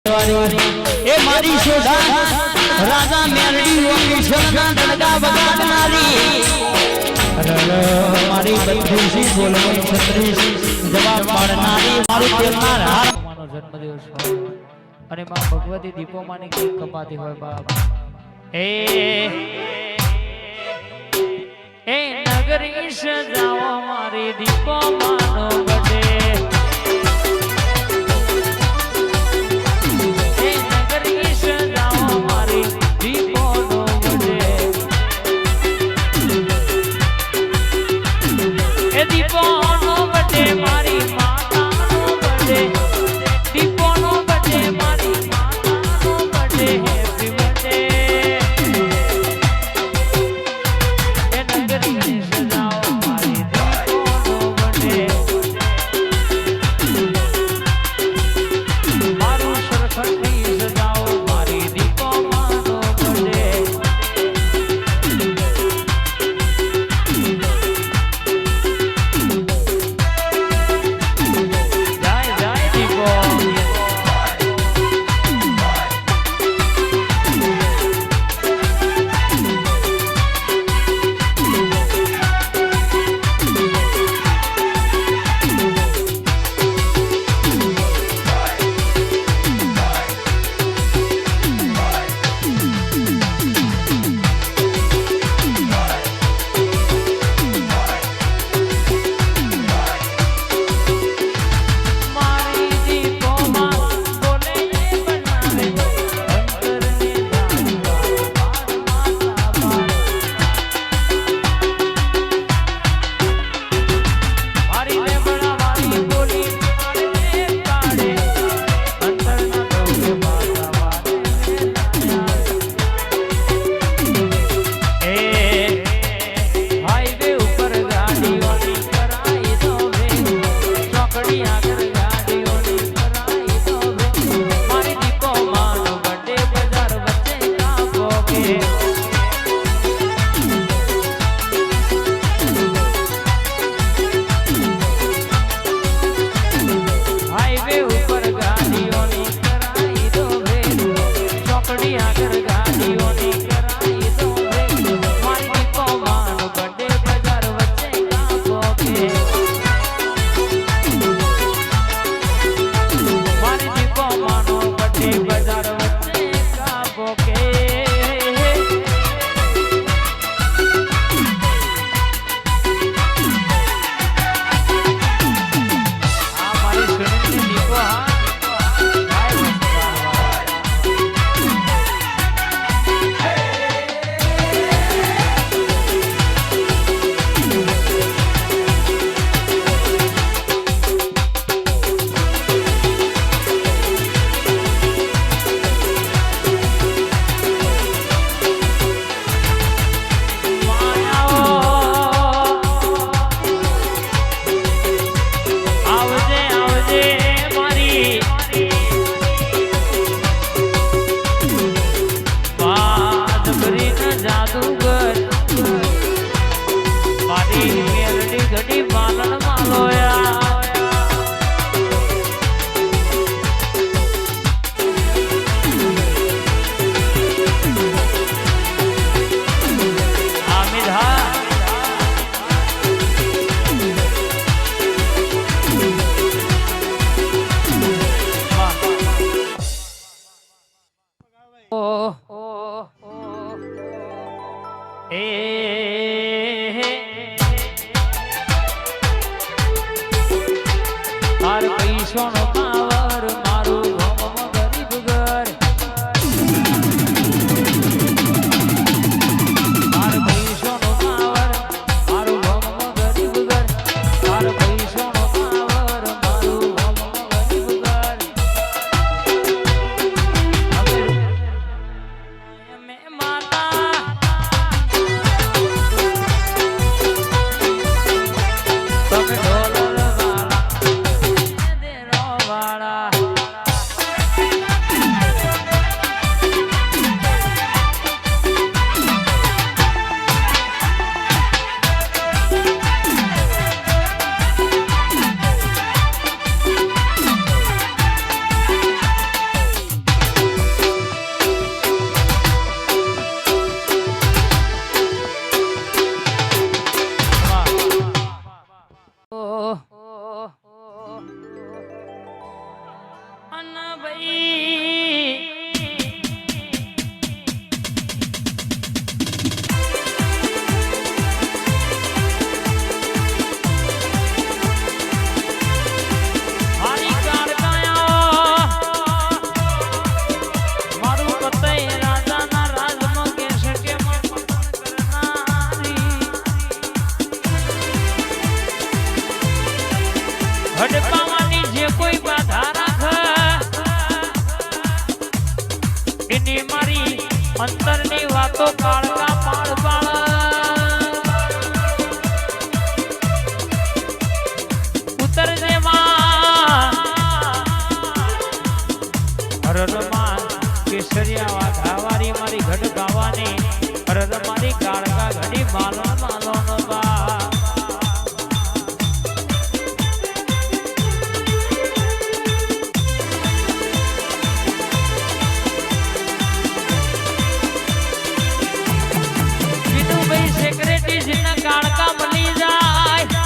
એ મારી શોધા રાજા મેરડી ઓકેશનના ડડકા બગાડનારી મારી બત્રીસી બોલવાની 36 જવાબ પાડનારી મારું તેલનાર હારનો જન્મદિવસ હોય અને માં ભગવતી દીપોમાંની કેક કપાતી હોય બાપ એ નગરી સજાવો મારી દીપોમાંનો બડે એની મારી અંતરની વાતો કાળકા પાળ પાળ ઉતરજે માં હરરમાં કેસરિયા વાઘાવારી મારી ઘડ ગાવાની હરર મારી કાળકા ઘડી માલો માલો નો બા કાળકા મળી જાય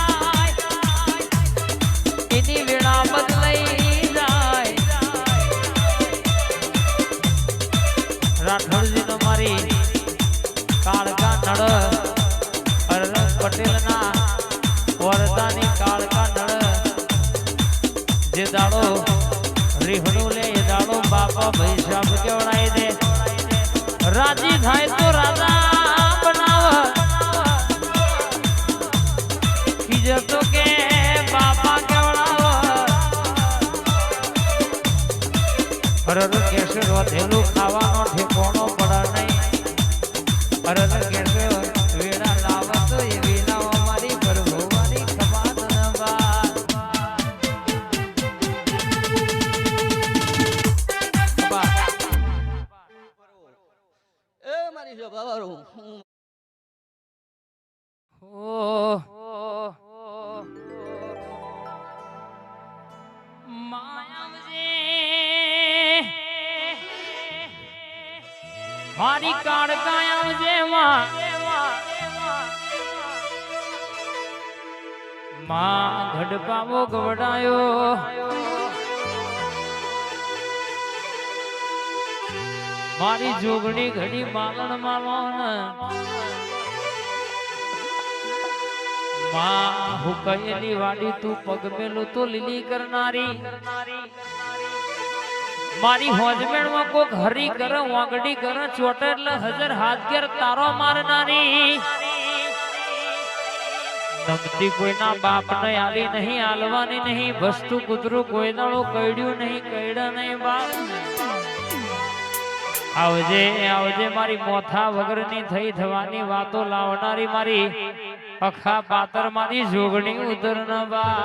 એની વેળા બદલાઈ જાય રાઠોડજી નો મારી કાળકા નળ હરરંગ પટેલ ના વરદાની કાળકા નળ જે દાડો રીહણું લે એ દાડો બાપા ભાઈ સાહેબ કેવડાય દે રાજી થાય તો રાજા તો કે બાપા કેવડાવો હરર કેસે રોધેલું ખાવાનો ઠેકોણો પડે નહીં હરર કેસે વેડા લાવો તો એ વેલાઓ મારી ભરભવાની કમાત ન બા એ મારી જો બાવારું મારી કાળકાયા જેમાં માં ઘડપાવો ગવડાયો મારી જોગણી ઘડી માલણ માલણ માં હુકયેલી વાડી તું પગ મેલું તો લીલી કરનારી મારી હોજમેણ માં કોક હરી કર વાંગડી કર ચોટ એટલે હજર હાથ ઘેર તારો મારનારી નમતી કોઈના બાપ ને આલી નહીં આલવાની નહીં વસ્તુ કૂતરું કોઈ દાડો કઈડ્યું નહીં કઈડા નહીં બાપ આવજે આવજે મારી મોથા વગરની થઈ થવાની વાતો લાવનારી મારી અખા પાતર મારી જોગણી ઉતર ન બા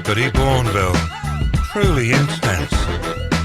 Mercury Bourneville, truly intense.